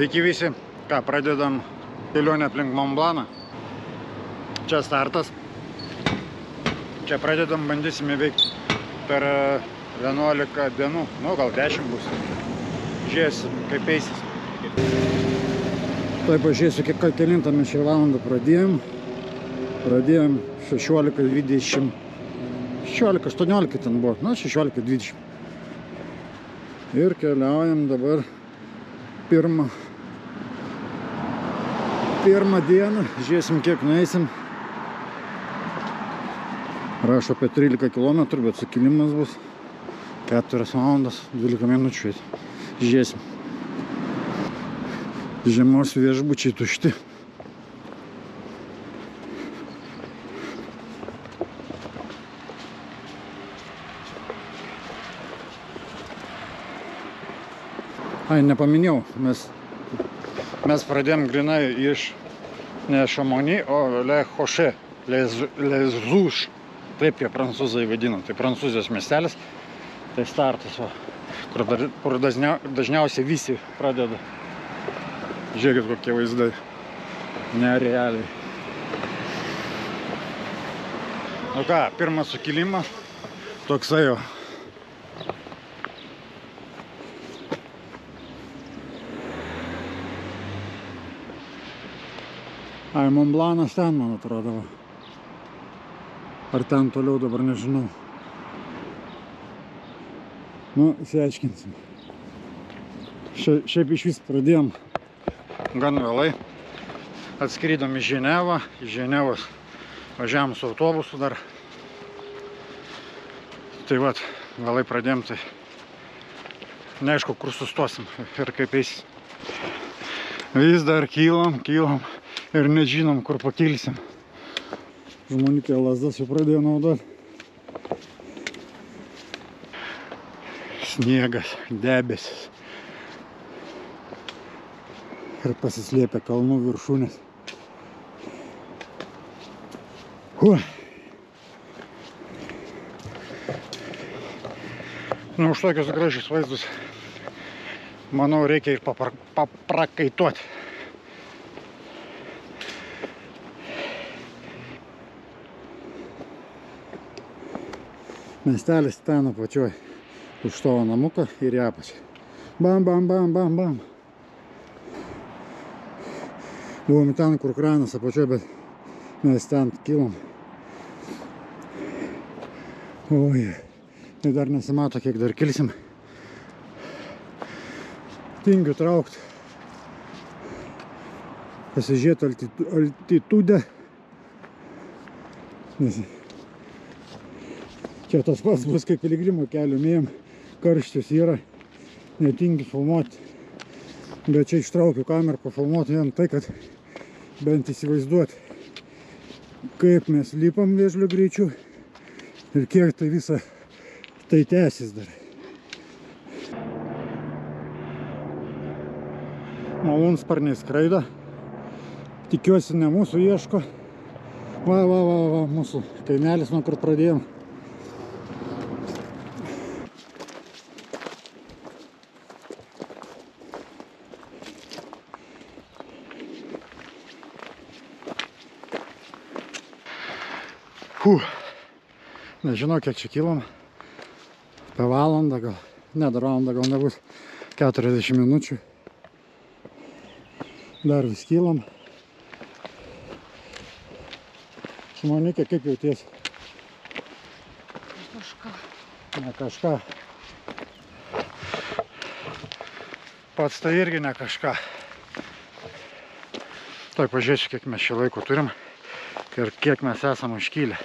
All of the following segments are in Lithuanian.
Sveiki visi, ką pradedam kelionę aplink Mont Blancą. Čia startas. Čia pradedam, bandysime veikti per 11 dienų, nu gal 10 bus. Žiūrėsim, kaip eisis. Tai pažiūrėsiu, kiek kelintą mes šią valandą pradėjom. Pradėjom 16:20. 16:18 ten buvo, na 16:20. Ir keliaujam dabar pirmą dieną. Žiūrėsim, kiek nueisim. Rašo apie 13 km, bet sukilimas bus 4 valandas 12 minučių. Žiūrėsim. Žiemos viešbučiai tušti. Ai, nepaminėjau, mes pradėjom grinai iš ne Šamoni, o Le Hoche, Les Zouches, taip jie prancūzai vadina, tai prancūzijos miestelis, tai startas, va, kur dažniausiai visi pradeda. Žiūrėkit, kokie vaizdai, nerealiai. Nu ką, pirmas sukilimas, toksai jo. Ai, Mont Blancas ten, man atrodo. Ar ten toliau, dabar nežinau. Nu, įsiaiškinsim. Šiaip iš vis pradėjom gan vėlai. Atskridom į Ženevą. Iš Ženevos važiavom su autobusu dar. Tai vat, vėlai pradėjom, tai neaišku, kur sustosim ir kaip eisis. Vis dar kylam ir nežinom, kur pakilsim. Žmoniukė lazdas jau pradėjo naudoti. Sniegas, debesis. Ir pasislėpia kalnų viršūnės. Nu, už tokius gražius vaizdus, manau, reikia ir paprakaituoti. Miestelis ten apačioj, už tavo namuką ir į apačią. Bam, bam, bam, bam, bam. Buvom ten, kur kranas apačioj, bet mes ten kilom. Oi, tai dar nesimato, kiek dar kilsim. Tingiu traukti. Pasižiūrėti altitudę. Čia tas pats bus, kaip piligrimo keliu mėjom, karštis yra, netingi filmuoti. Bet čia ištraukiu kamerą pafilmuoti vien tai, kad bent įsivaizduoti, kaip mes lipam vėžlių greičiu ir kiek tai visa tai tęsis dar. Malūnsparniai skraido, tikiuosi ne mūsų ieško. Va, mūsų kaimelis, nuo kur pradėjom. Nežinau, kiek čia kilom. Apie valandą gal. Ne, dar valandą gal nebus. 40 minučių. Dar vis kilom. Šimonikė, kaip jautiesi? Ne kažką. Pats tai irgi ne kažką. Tai pažiūrėsiu, kiek mes šį laiko turim ir kiek mes esam užkylę.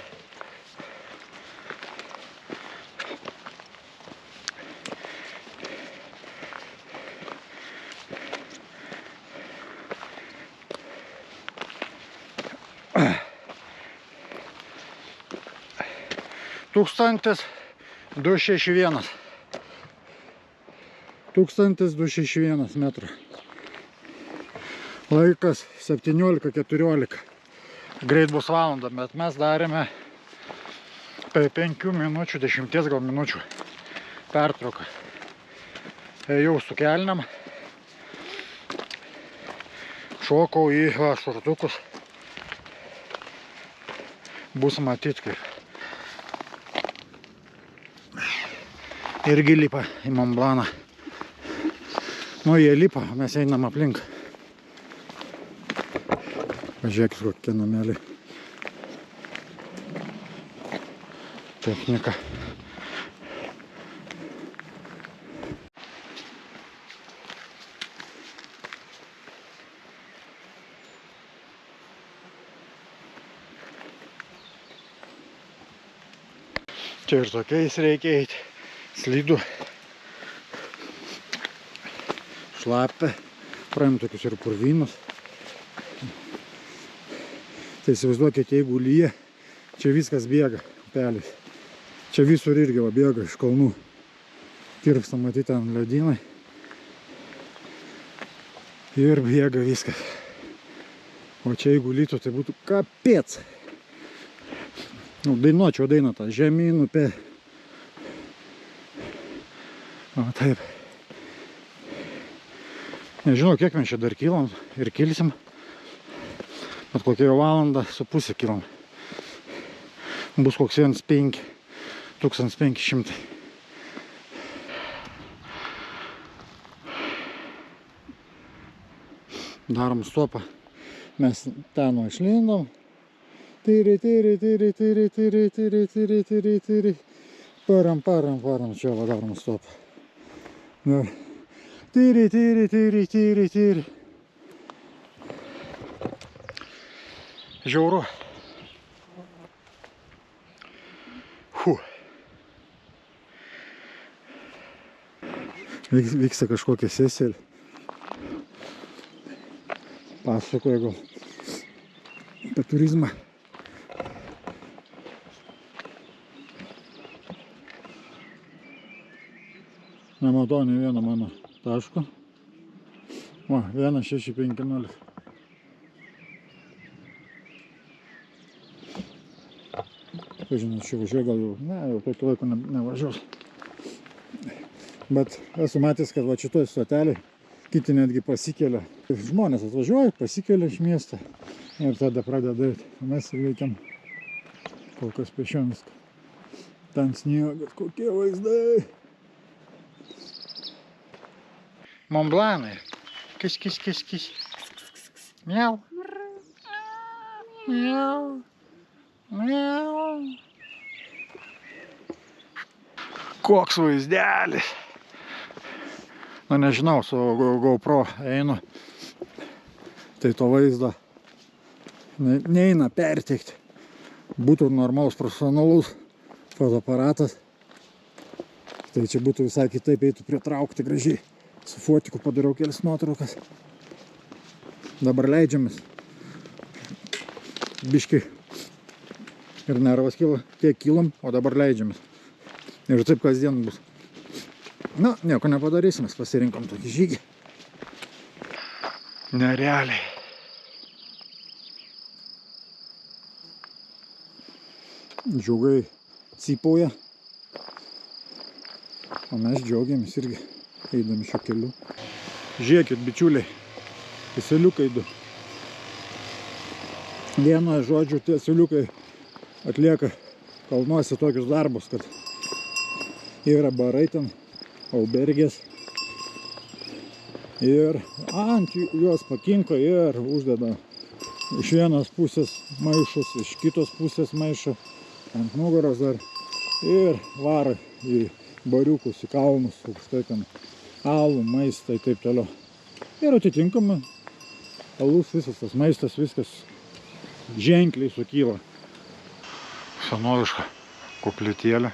Tūkstantis 261 metrų. Laikas 17:14. Greit bus valanda, bet mes darėme apie 5 minučių, 10 gal minučių pertrauką. Ėjau su kelniam. Šokau į šortukus. Bus matyt kaip. Irgi lipa į Mont Blancą. Nu, jie lipa, mes einam aplink. Pažiūrėkit, kokie nameliai. Technika. Čia ir tokiais reikia eiti. Slidu. Šlapia. Praėjom tokius ir purvynus. Tai įsivaizduokite, jeigu lyja, čia viskas bėga upelis. Čia visur irgi va bėga iš kalnų. Tirpsta matyti ten ledynai. Ir bėga viskas. O čia jeigu lytų, tai būtų kapėc. Nu, dainuočiau dainą tą žemyn upė. O taip. Nežinau, kiek mes čia dar kylam ir kilsim. Bet kokią valandą su pusę kylam. Bus koks 1500. Darom stopą. Mes ten išlindom. Tyri. Param. Čia va darom stopą. Tyri. Žiauru. Vyksta kažkokia sesija. Pasakoja gal apie turizmą. Nematau ne vieno mano taško. Va, 1650. Žinot, čia važiuoju gal jau, ne, jau tokį laiko nevažiuos. Bet esu matęs, kad va šitoj stotelį kiti netgi pasikelia. Žmonės atvažiuoja, pasikelia iš miesto ir tada pradeda eiti. Mes veikiam kol kas pėsčiom viską. Ten sniegas, kokie vaizdai. Mont Blancai. Kis. Miau. Koks vaizdelis. Nu, nežinau, su GoPro einu. Tai to vaizdo neina perteikti. Būtų normalus profesionalus fotoaparatas. Tai čia būtų visai kitaip, eitų pritraukti gražiai. Su fotiku padariau kelis nuotraukas. Dabar leidžiamės. Biški. Ir nervas kilo, tiek kilom, o dabar leidžiamės. Ir taip kasdien bus. Na, nieko nepadarysim, mes pasirinkom tokį žygį. Nerealiai. Džiaugai cypauja. O mes džiaugiamės irgi, eidami šiuo keliu. Žiūrėkit, bičiuliai, asiliukai du. Vienu žodžiu, tie asiliukai atlieka kalnuose tokius darbus, kad yra barai ten, aubergės. Ir ant juos pakinko ir uždeda iš vienos pusės maišus, iš kitos pusės maišą, ant nugaros dar. Ir varo į bariukus, į kalnus, aukštai ten alų, maistą ir taip toliau. Ir atitinkamai alus, visas tas maistas, viskas ženkliai sukyla. Senoviška koplytėlė.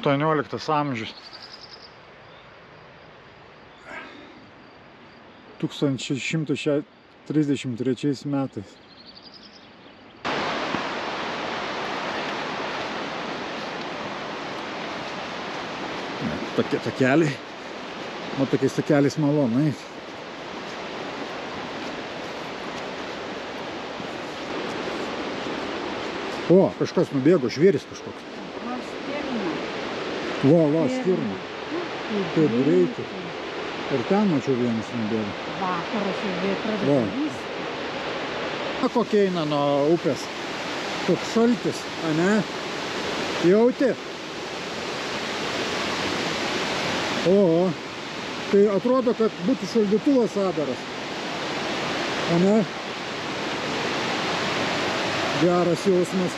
XVIII amžius. 1133 metais. Tokie takeliai. O tokiais takeliais malonu eiti. O, kažkas nubėgo, žvėris kažkoks. Va, stirna. Taip greitai. Ir ten mačiau vienas nubėgo. Vakaras jau Va. pradeda vysti. Kokia eina nuo upės. Toks šaltis, ane? Jauti? O, tai atrodo, kad būtų šaldytuvas Adaras. Ane? Geras jausmas.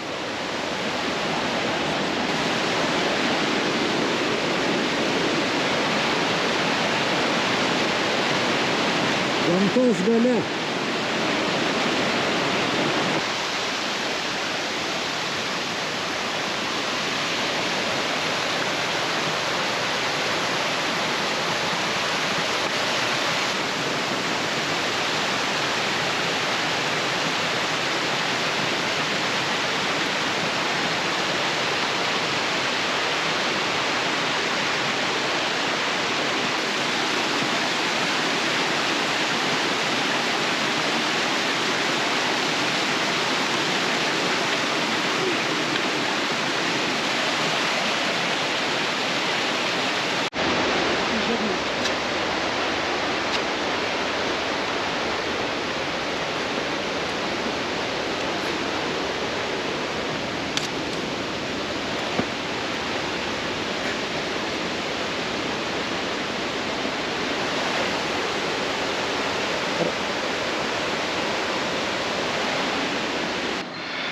Gamtos galia.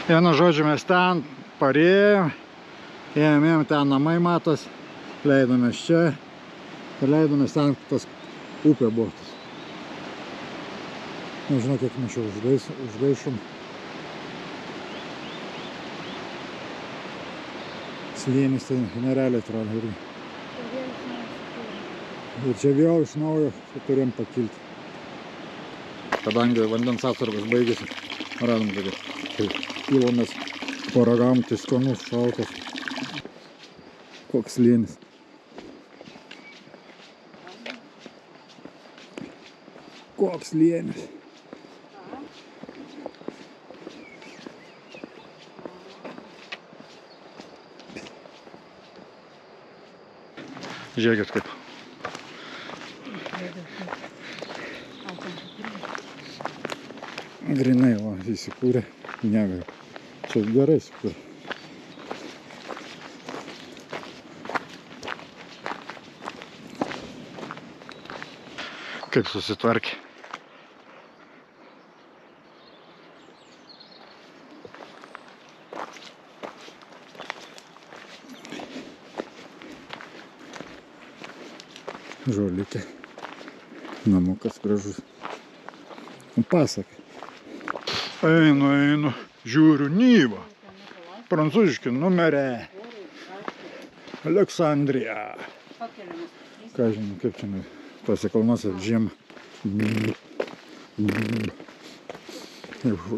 Vienu žodžiu, mes ten parėjom, ėmėm ten namai matos, leidomės čia ir leidomės ten, tas upė buvo. Nežinau, kiek mes čia užgaišom. Slėnis tai nerealiai atrodo irgi. Ir čia vėl iš naujo turėjom pakilti. Kadangi vandens atsargos baigėsi, radom tokį. Tai įlomės paragavom, tai skanus, šaltas. Koks slėnis. Koks slėnis. Žiūrėkit kaip. Grinai, va, įsikūrė. Negai. Čia gerai įsikūrė. Kaip susitvarkė. Žolikė. Namukas gražus. Pasakai. Einu, žiūriu, Nyva. Prancūziški numerė. Aleksandrija. Ką žinau, kaip čia tose kalnuose žiemą.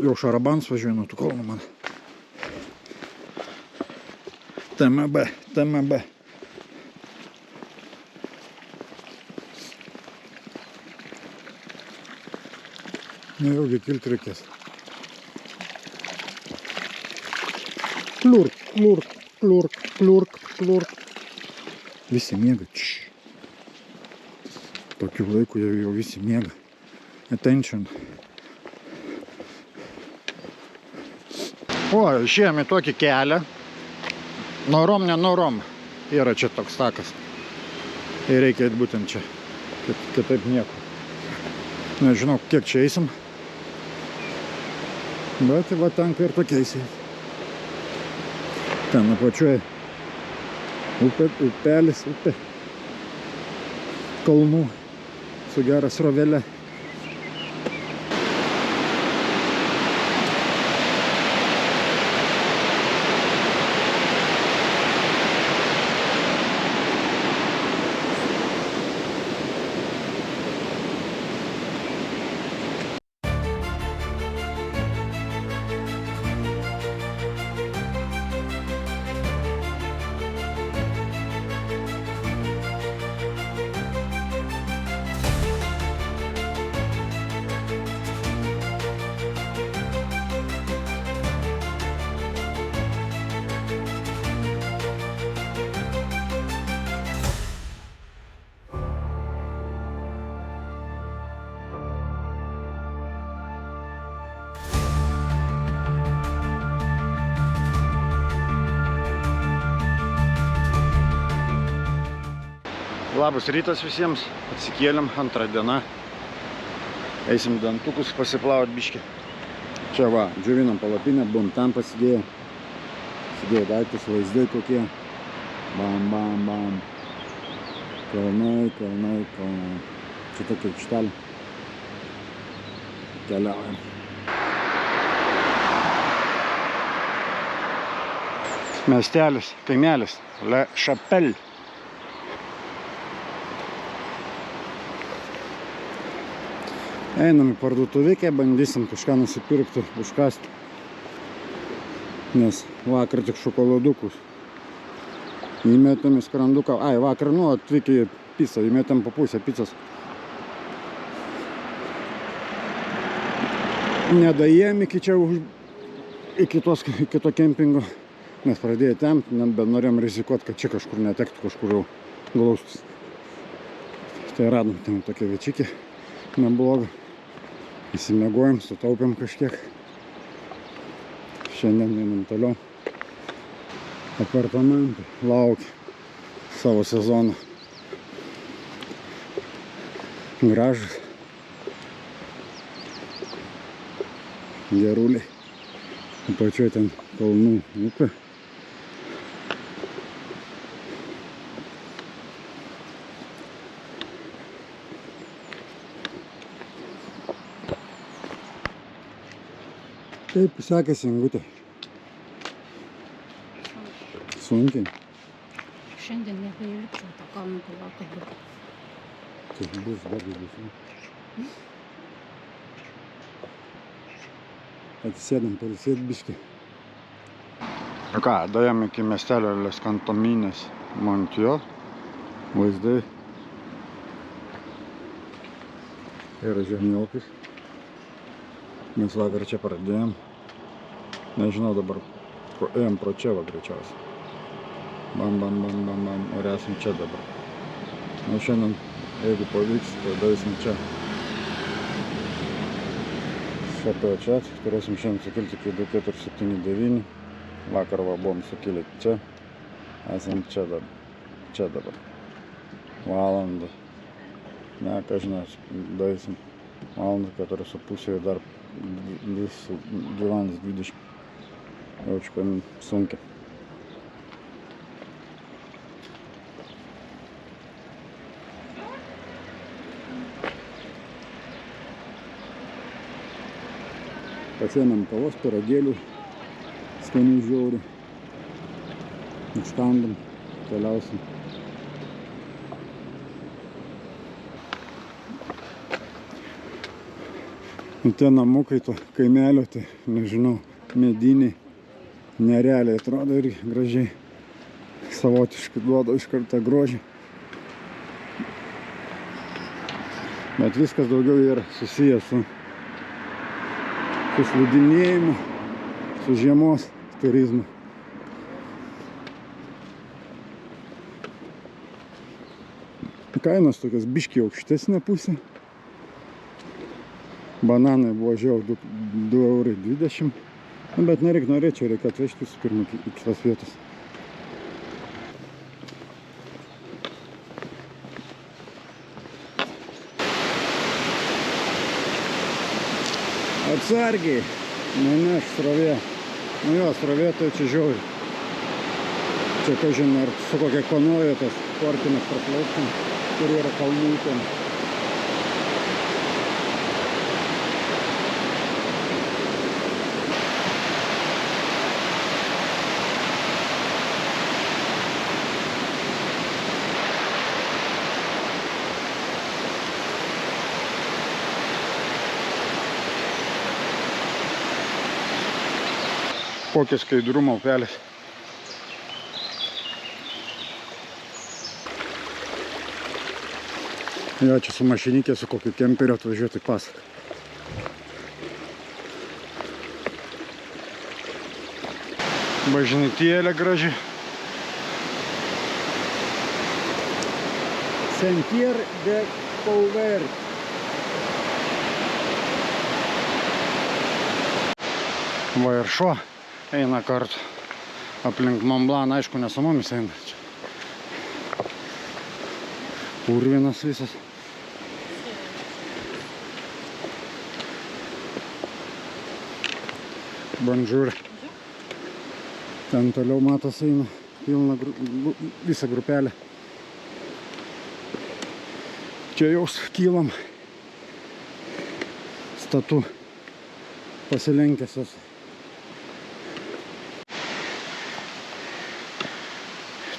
Jau šarabans važiuoju nuo tų kalnų man. TMB. Neilgai kilti reikės. Kliurk. Visi miega. Tokiu laiku jau visi miega. Attention. O, išėjome į tokį kelią. Norom. Yra čia toks takas. Ir reikia eiti būtent čia. Kitaip nieko. Nežinau, kiek čia eisim. Bet va tenka ir tokiais eiti. Ten apačioje upelis, upė kalnų su gera srovelė. Labas rytas visiems, atsikėlėm, antrą dieną. Eisim dantukus pasiplaut biškį. Čia va, džiovinam palapinę, buvom ten pasidėję. Pasidėję daiktus, vaizdai kokie. Bam, bam, bam. Kalnai, kalnai, kalnai. Čia tokia aikštelė. Keliaujam. Miestelis, kaimelis, Le Chapelle. Einam į parduotuvikę, bandysim kažką nusipirkti, užkasti. Nes vakar tik šokoladukus. Įmetėm į skranduką. Ai, vakar, atvykę į pizzą, įmetėm po pusę pizzas. Nedaėjom iki čia, iki to kempingo. Mes pradėjome tempti, bet norėjom rizikuoti, kad čia kažkur netektų, kažkur jau glaustus. Tai radom ten tokia večikė, nebloga. Įsimegojom, sutaupėm kažkiek. Šiandien einam toliau. Apartamentai laukia savo sezoną. Gražus. Geruliai. Apačioj ten kalnų upė. Kaip sekėsi, Ingutė? Sunkiai. Šiandien nebeįlipčiau tą kalną palauką. Tai bus dar didesnė. Atsisėdam pailsėt biškį. Ką, daėjom iki miestelio Les Cantomines Montjo. Vaizdai. Yra žemėlapis. Mes vakar čia pradėjom. Nežinau dabar, ėjom pro čia va greičiausiai. Bam, bam, bam, bam, bam. Ir esam čia dabar. Na šiandien, jeigu pavyks, tai darysim čia. Šato čia, turėsim šiandien sukilti iki 2479. Vakar va buvom sukilę čia. Esam čia dabar. Valandą. Ne, ką žinai, darysim valandą 4,5 ir dar 2:20. Jaučiu, kad sunkiai. Pasiėmėm kavos, pyragėlių, skanių žiaurių. Užkandam, keliausim. Tie namukai to kaimelio, tai nežinau, mediniai, nerealiai atrodo ir gražiai, savotiškai duoda iš karto grožį. Bet viskas daugiau yra susijęs su slidinėjimu, su žiemos turizmu. Kainos tokios biškiai aukštesnė pusė. Bananai buvo žiauriai 2,20 €. Bet norėčiau, reikia atvežti visų pirma iki kitos vietos. Atsargiai, neneš srovė. Nu jo, srovė tai čia žiauriai. Čia kažin ar su kokia kanoja tas sportinis praplauksim, kur yra kalnų ten. Kokio skaidrumo upelis. Jo, čia su mašinikė, su kokiu kemperiu atvažiuoti pasaką. Bažnytėlė graži. Sentier de Pauvert. Va ir šuo eina kartu aplink Mont Blanc, aišku, ne su mumis eina čia. Purvinas visas. Bonjour. Ten toliau matos eina pilna visą grupelę. Čia jau kylam statu pasilenkęsios.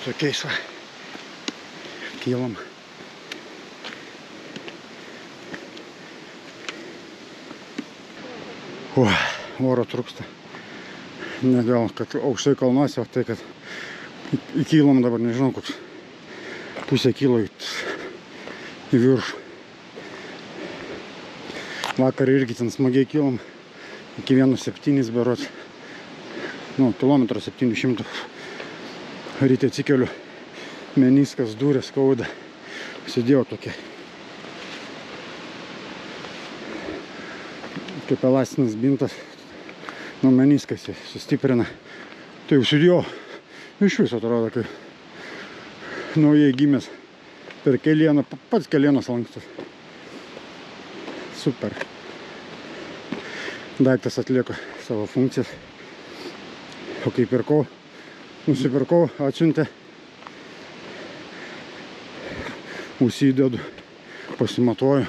Tokiais va kylam. Oro trūksta. Ne dėl, kad aukštai kalnuose, tai kad įkylam dabar, nežinau, koks pusę kilo į viršų. Vakar irgi ten smagiai kylam iki 1,7 berods. Nu, kilometro 700. Ryte atsikeliu, meniskas durė skauda. Sėdėjau tokia. Kaip elastinis bintas. Nu, meniskas sustiprina. Tai užsidėjau. Iš viso atrodo, kaip naujai gimęs. Per kelieną, pats kelienas lankstus. Super. Daiktas atlieka savo funkcijas. O kai pirkau, nusipirkau, atsiuntė. Užsidedu, pasimatuoju.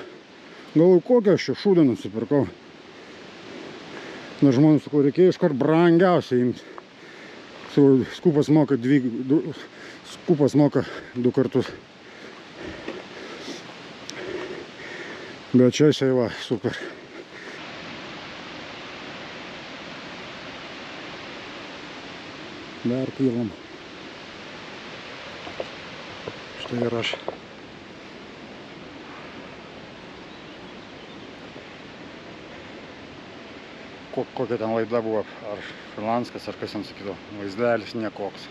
Galvoju, kokią aš čia šūdą nusipirkau. Na, žmonės, sakau, reikėjo iškart brangiausiai imti. Skupas moka 2 kartus. Bet čia jisai va, super. Dar kylam. Štai ir aš. Kokia ten laida buvo, ar Šrilanskas, ar kas ten sakydavo, vaizdelis nekoks.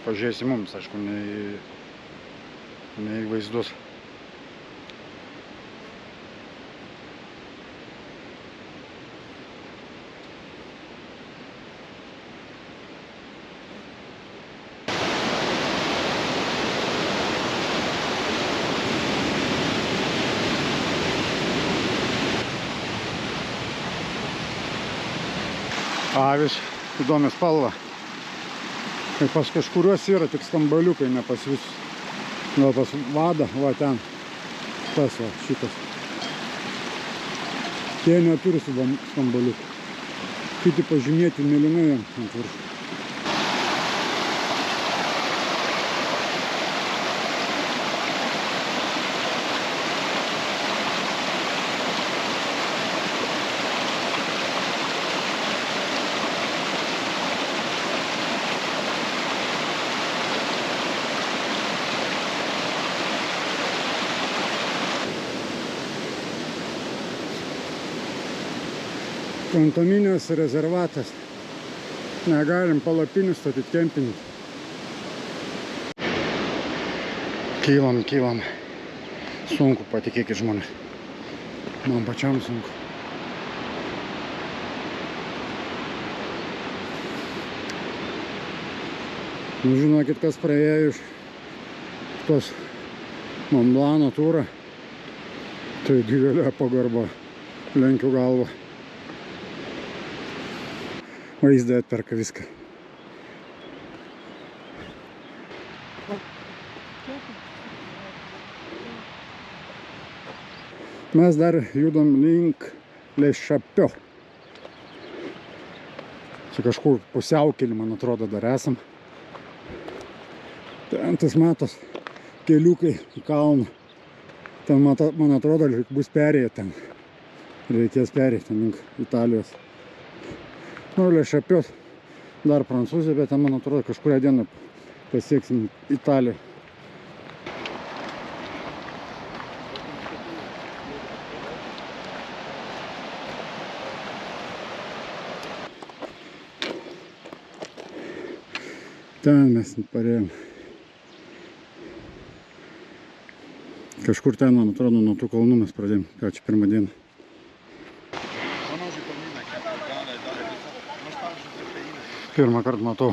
Pažiūrėsi mums, aišku, ne į vaizdus. Avis, įdomi spalva. Ir pas kažkuriuos yra tik skambaliukai, ne pas visus. Gal pas vadą, va ten. Tas va, šitas. Tie neturi skambaliukų. Kiti pažymėti mėlynai ant viršų. Kontominės rezervatas. Negalim palapinių statyti, kempinį. Kylam. Sunku, patikėkit žmonės. Man pačiam sunku. Nu, žinokit, kas praėjo iš tos Mont Blanc'o turą. Tai didelė pagarba. Lenkiu galvą. Vaizdai atperka viską. Mes dar judam link Les Chapeux. Čia kažkur pusiaukelį, man atrodo, dar esam. Ten tas matos keliukai į kalną. Ten, man atrodo, bus perėję ten. Reikės perėti ten link Italijos. Nu, Les Chapeux, dar Prancūzija, bet ten, man atrodo, kažkurią dieną pasieksim Italiją. Ten mes parėjom. Kažkur ten, man atrodo, nuo tų kalnų mes pradėjom. Ką čia pirmą dieną. Pirmą kartą matau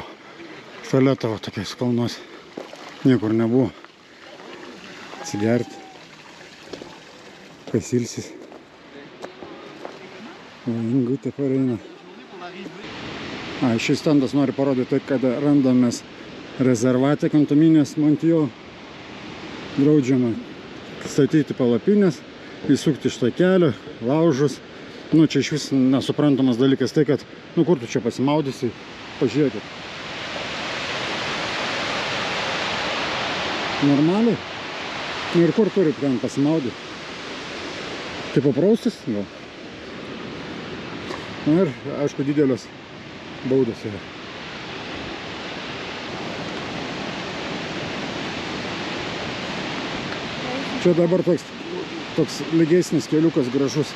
saletą va tokiais kalnuose. Niekur nebuvo. atsigerti, pasilsis. O Ingutė pareina. Šis standas nori parodyti, kad randamės rezervate Kantominės Montijo. Draudžiama statyti palapinės, įsukti iš takelio, laužus. Čia iš vis nesuprantamas dalykas tai, kad, kur tu čia pasimaudysi, pažiūrėkit. Normaliai? Ir kur turit ten pasimaudyti? Tai papraustis? Gal. Ir, aišku, didelios baudos yra. Čia dabar toks lygesnis keliukas gražus.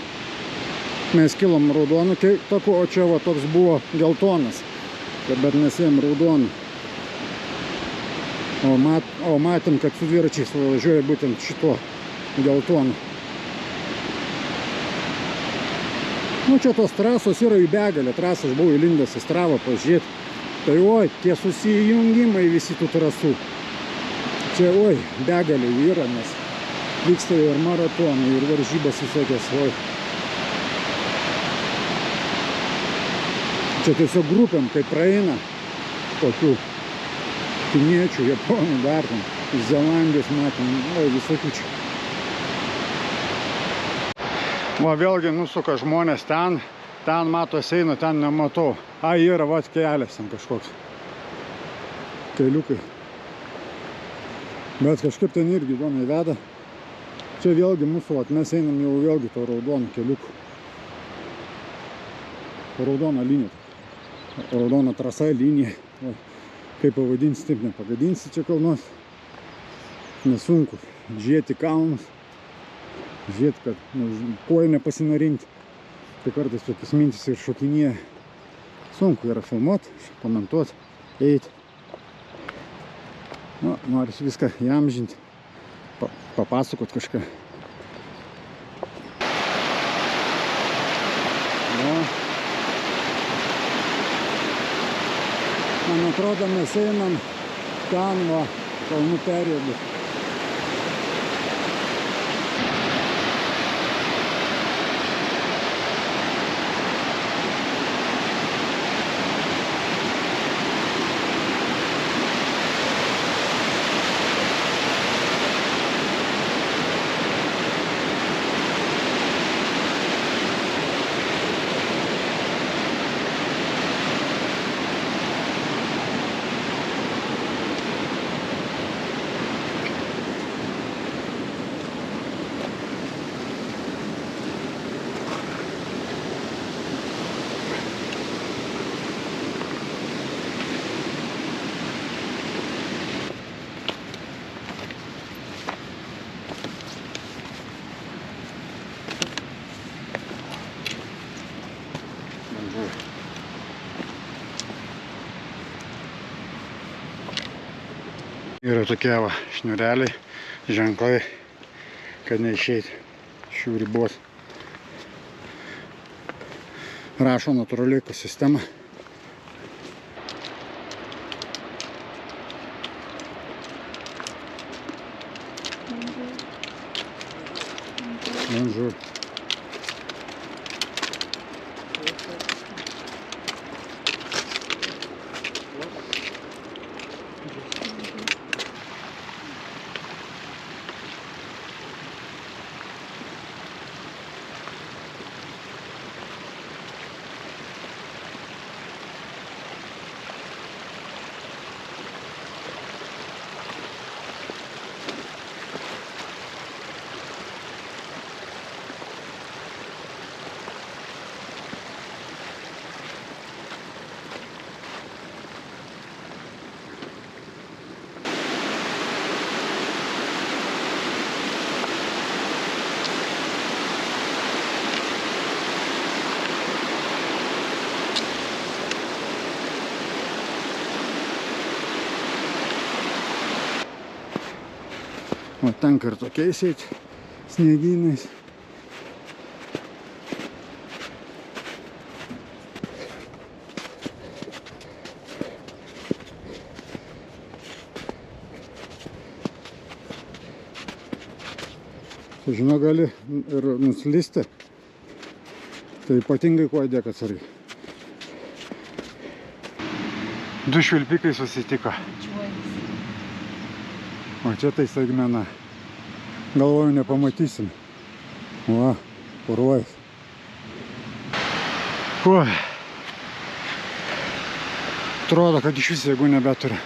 Mes kilom raudonu taku, o čia toks buvo geltonas, bet mes ėjom raudoną. O matėm, kad su dviračiais važiuoja būtent šituo geltonu. Čia tos trasos yra į begalę. Trasą aš buvau įlindęs į Stravą pažiūrėti. Tai tie susijungimai visi tų trasų. Čia begalė yra, nes vyksta ir maratonai, ir varžybos visokios. Čia tiesiog grupėm, kai praeina tokių kiniečių, japonų, dar ten, iš Zelandijos matėm, visokių čia. Vėlgi nusuka žmonės ten matos eina, ten nematau. Yra kelias ten kažkoks. Keliukai. Bet kažkaip ten irgi įdomiai veda. Čia vėlgi mūsų, mes einam jau vėlgi to raudono keliuku. Raudona linija. Raudona trasa, linija. Kaip pavadinsi, taip nepagadinsi čia kalnos. Nesunku žiūrėti kalnus. Žiūrėti, kad kojų nepasinarinti. Tai kartais tokius mintis ir šokinėja. Sunku yra filmuoti, komentuoti, eiti. Norisi viską įamžinti, papasakot kažką. Man atrodo, mes einam ten kalnų periodu. Yra tokie šniureliai, ženklai, kad neišeiti iš jų ribos. Rašo natūrali ekosistema. Bonjour. O tenka ir tokiais eiti sniegynais. Žinau, gali ir nuslysti. Tai ypatingai kuo dėk atsargiai. Du švilpikai susitiko. Čiuojasi. O čia tai staigmena. Galvoju, nepamatysim. Va, purvais. Oi. Atrodo, kad iš vis jėgų nebeturi.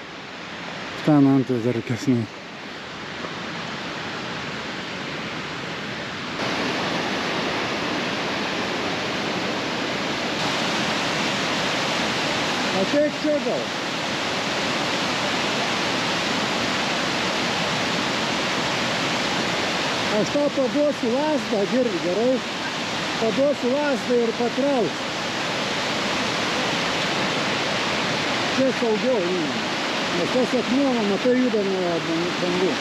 Ten antais dar reikės nueiti. Ateik čia gal. Aš tau paduosiu lazdą, girdi, gerai? Paduosiu lazdą ir patrauks. Čia saugiau, nes tas akmuo, matai, juda nuo bangų.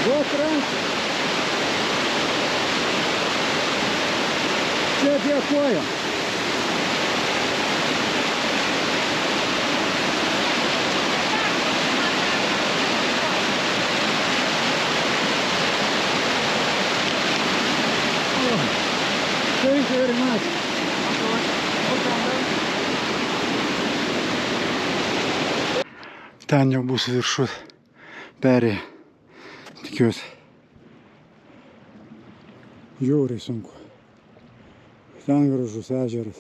Duok ranką. Čia dėkoju. Thank you very much. Ten jau bus viršus perėję. Tikiuosi. Žiauriai sunku. Ten gražus ežeras.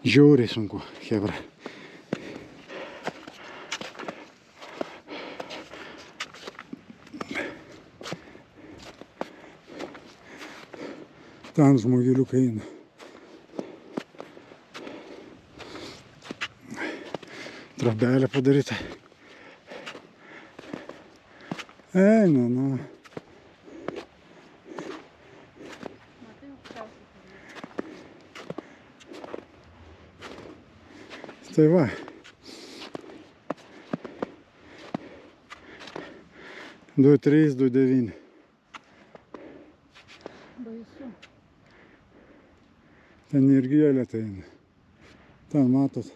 Žiauriai sunku, chebra. Ten žmogeliukai eina. Trobelė padaryta. Eina, na. Tai va. Du, 3, 2, 9. Baisu. Ten irgi jėlėta eina. Ten matot.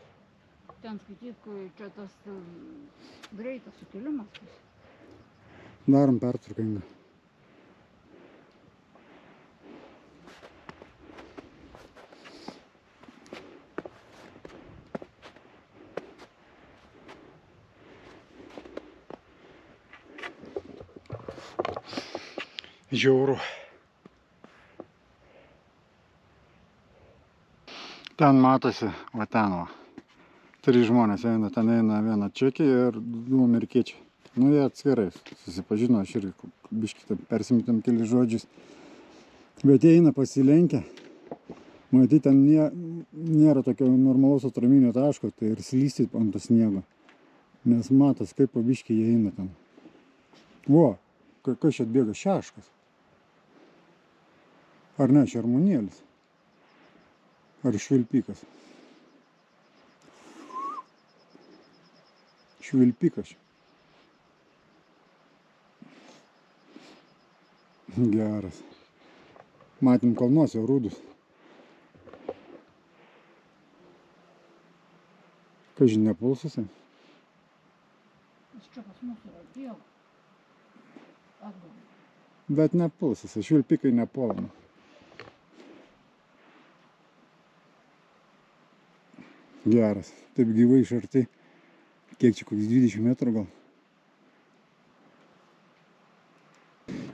Ten skaityk, čia tas greitas sukilimas. Darom pertrauką. Žiauru. Ten matosi, va ten va. 3 žmonės eina, ten eina viena čekė ir 2 amerikiečiai. Nu, jie atskirai susipažino, aš irgi biškį persimitėm keli žodžiais. Bet jie eina pasilenkę. Matyt, ten nėra tokio normalaus atraminio taško, tai ir slysti ant to sniego. Nes matos, kaip pabiškį jie eina ten. Vo, kas čia atbėga? Šeškas. Ar ne, šermunėlis? Ar švilpikas? Švilpikas. Geras. Matėm kalnuose rūdus. Kažin nepulsusi? Čia pas mus yra Dievo. Atgal. Bet nepulsusi, švilpikai nepuolama. Geras. Taip gyvai iš arti. Kiek čia, koks 20 metrų gal?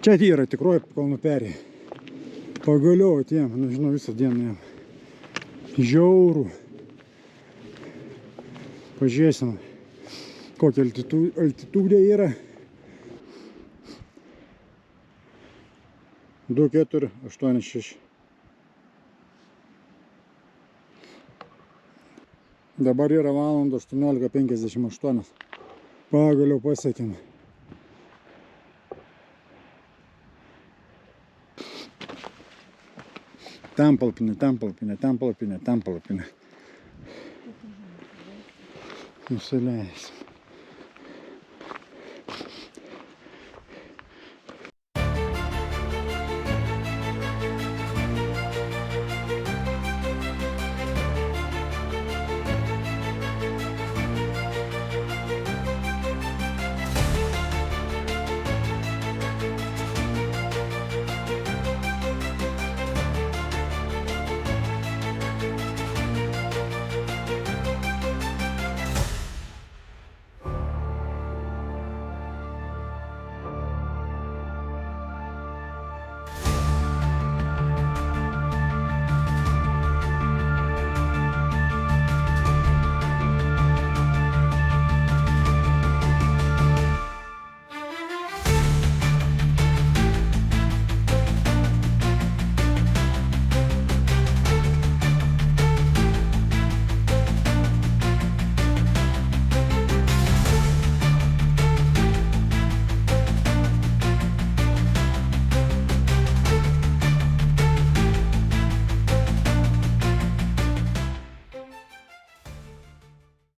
Čia yra tikroji kalnų perėja. Pagaliau atėjom, nežinau, visą dieną jam. Žiaurų. Pažiūrėsim, kokia altitudė yra. 2, 4, 8, 6. Dabar yra valandą 18:58. Pagaliau pasiekėme. Ten palapinė. Nusileisim.